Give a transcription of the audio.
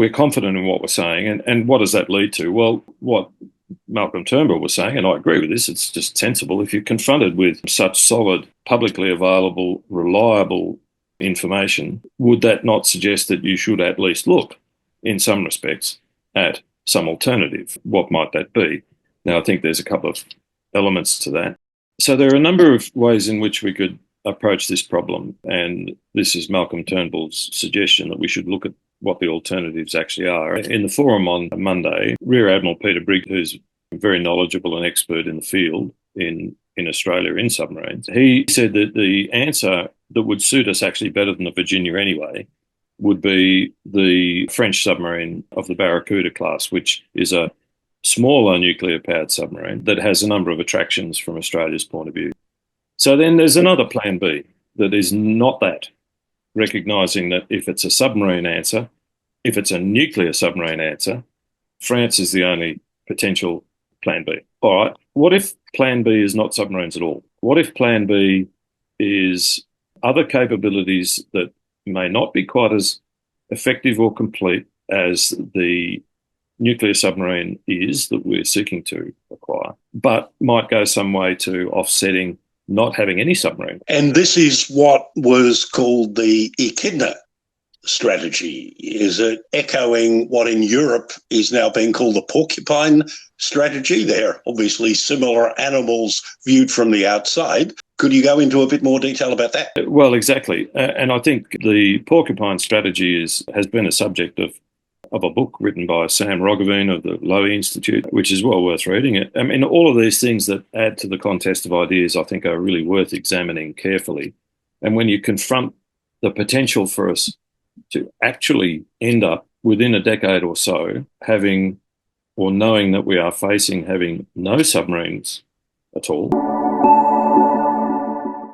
we're confident in what we're saying. And what does that lead to? Well, what Malcolm Turnbull was saying, and I agree with this, it's just sensible. If you're confronted with such solid, publicly available, reliable information, would that not suggest that you should at least look, in some respects, at some alternative? What might that be? Now, I think there's a couple of elements to that. So there are a number of ways in which we could approach this problem, and this is Malcolm Turnbull's suggestion that we should look at what the alternatives actually are. In the forum on Monday, Rear Admiral Peter Briggs, who's very knowledgeable and expert in the field in Australia in submarines, he said that the answer that would suit us actually better than the Virginia anyway would be the French submarine of the Barracuda class, which is a smaller nuclear-powered submarine that has a number of attractions from Australia's point of view. So then there's another plan B that is not that, recognising that if it's a submarine answer, if it's a nuclear submarine answer, France is the only potential plan B. All right, what if plan B is not submarines at all? What if plan B is other capabilities that may not be quite as effective or complete as the nuclear submarine is that we're seeking to acquire, but might go some way to offsetting not having any submarine? And this is what was called the echidna strategy. Is it echoing what in Europe is now being called the porcupine strategy? They're obviously similar animals viewed from the outside. Could you go into a bit more detail about that? Well, exactly. And I think the porcupine strategy has been a subject of a book written by Sam Roggeveen of the Lowy Institute, which is well worth reading. I mean, all of these things that add to the contest of ideas, I think, are really worth examining carefully. And when you confront the potential for us to actually end up within a decade or so having, or knowing that we are facing having no submarines at all,